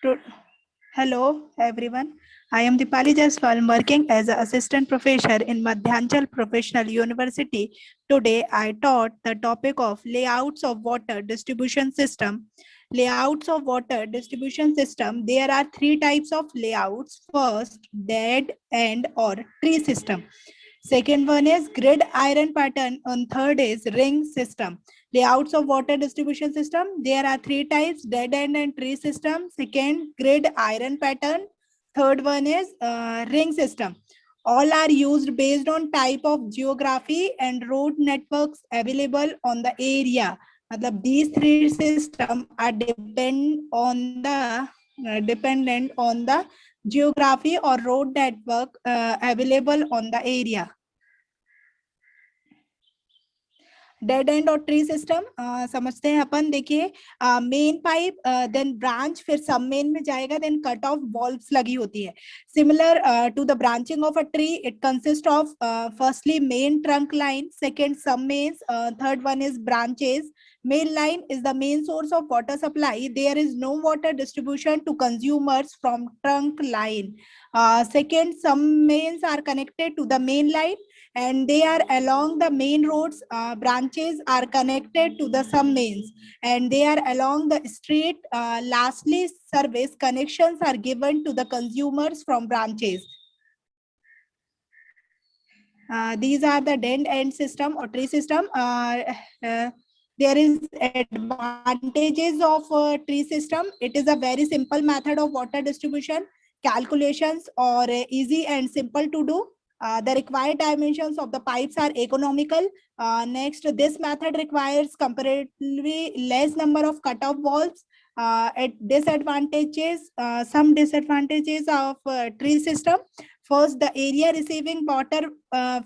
To- Hello, everyone. I am Dipali Jaiswal, working as an assistant professor in Madhyanchal Professional University. Today, I taught the topic of layouts of water distribution system. Layouts of water distribution system. There are three types of layouts. First, dead end or tree system. Second one is grid iron pattern, and third is ring system. Layouts of water distribution system. There are three types: dead end and tree system. Second, grid iron pattern. Third one is ring system. All are used based on type of geography and road networks available on the area. मतलब these three system are dependent on the geography or road network available on the area. Dead and और tree system समझते हैं अपन. देखिए, main pipe, then branch, फिर सब main में जाएगा, then cut off valves लगी होती है. Similar to the branching of a tree, it consist of firstly main trunk line, second sub mains, third one is branches. Main line is the main source of water supply. There is no water distribution to consumers from trunk line. Second, some mains are connected to the main line and they are along the main roads. Branches are connected to the some mains and they are along the street. Lastly, service connections are given to the consumers from branches. These are the dead end system or tree system. There is advantages of tree system. It is a very simple method of water distribution. Calculations are easy and simple to do. The required dimensions of the pipes are economical. Next, this method requires comparatively less number of cut-off valves. At disadvantages, some disadvantages of tree system. First, the area receiving water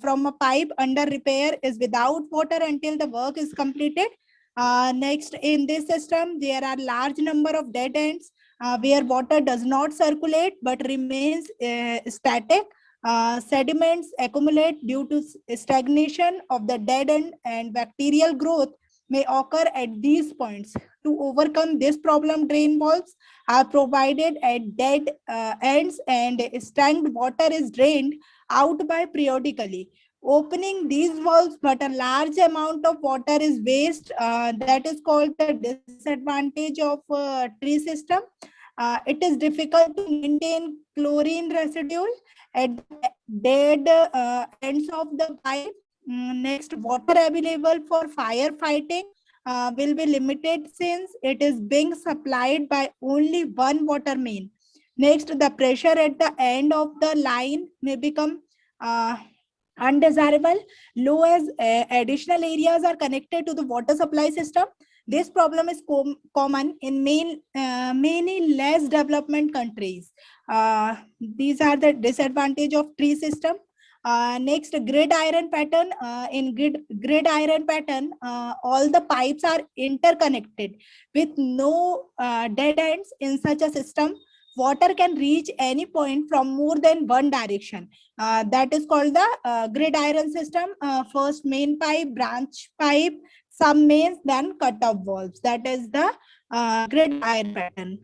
from a pipe under repair is without water until the work is completed. Next, in this system, there are large number of dead ends where water does not circulate but remains static. Sediments accumulate due to stagnation of the dead end and bacterial growth may occur at these points. To overcome this problem, drain valves are provided at dead ends and stagnant water is drained out by periodically opening these valves, but a large amount of water is waste. That is called the disadvantage of tree system. It is difficult to maintain chlorine residue at the dead ends of the pipe. Next, water available for firefighting will be limited since it is being supplied by only one water main. Next, the pressure at the end of the line may become undesirable. Low as additional areas are connected to the water supply system. This problem is common in many less development countries. These are the disadvantage of tree system. Next, grid iron pattern. In grid iron pattern, all the pipes are interconnected with no dead ends. In such a system, water can reach any point from more than one direction. That is called the grid iron system. First main pipe, branch pipe, some mains, then cut-off valves. That is the grid iron pattern.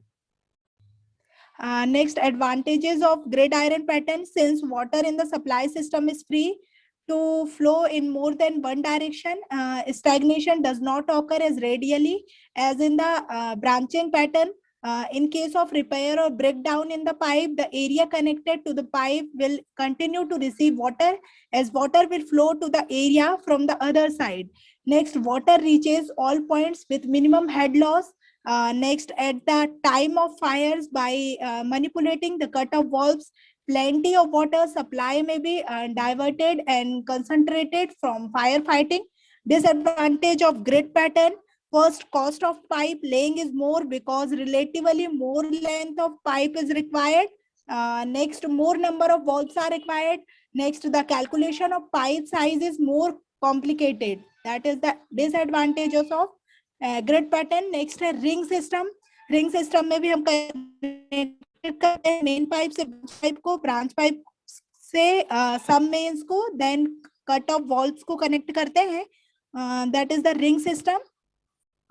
Next, advantages of grid iron pattern. Since water in the supply system is free to flow in more than one direction, stagnation does not occur as radially as in the branching pattern. In case of repair or breakdown in the pipe, the area connected to the pipe will continue to receive water as water will flow to the area from the other side. Next, water reaches all points with minimum head loss. Next, at the time of fires, by manipulating the cut-off valves, plenty of water supply may be diverted and concentrated from firefighting. Disadvantage of grid pattern. First, cost of pipe laying is more because relatively more length of pipe is required. Next, more number of valves are required. Next, the calculation of pipe size is more complicated. That is the disadvantages of grid pattern. Next है ring system. Ring system में भी हम connect करते हैं main pipe से pipe को, branch pipe से सब मेन्स को, देन कट ऑफ वॉल्व्स को कनेक्ट करते हैं. That is the ring system.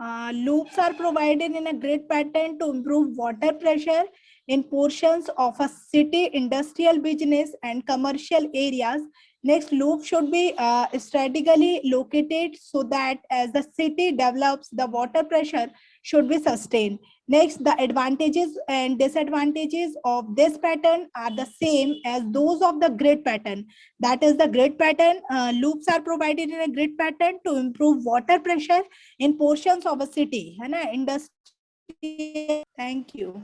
Loops are provided in a grid pattern to improve water pressure in portions of a city, industrial, business, and commercial areas. Next, loop should be strategically located so that as the city develops, the water pressure should be sustained. Next, the advantages and disadvantages of this pattern are the same as those of the grid pattern. That is the grid pattern. Loops are provided in a grid pattern to improve water pressure in portions of a city, है ना, industry. Thank you.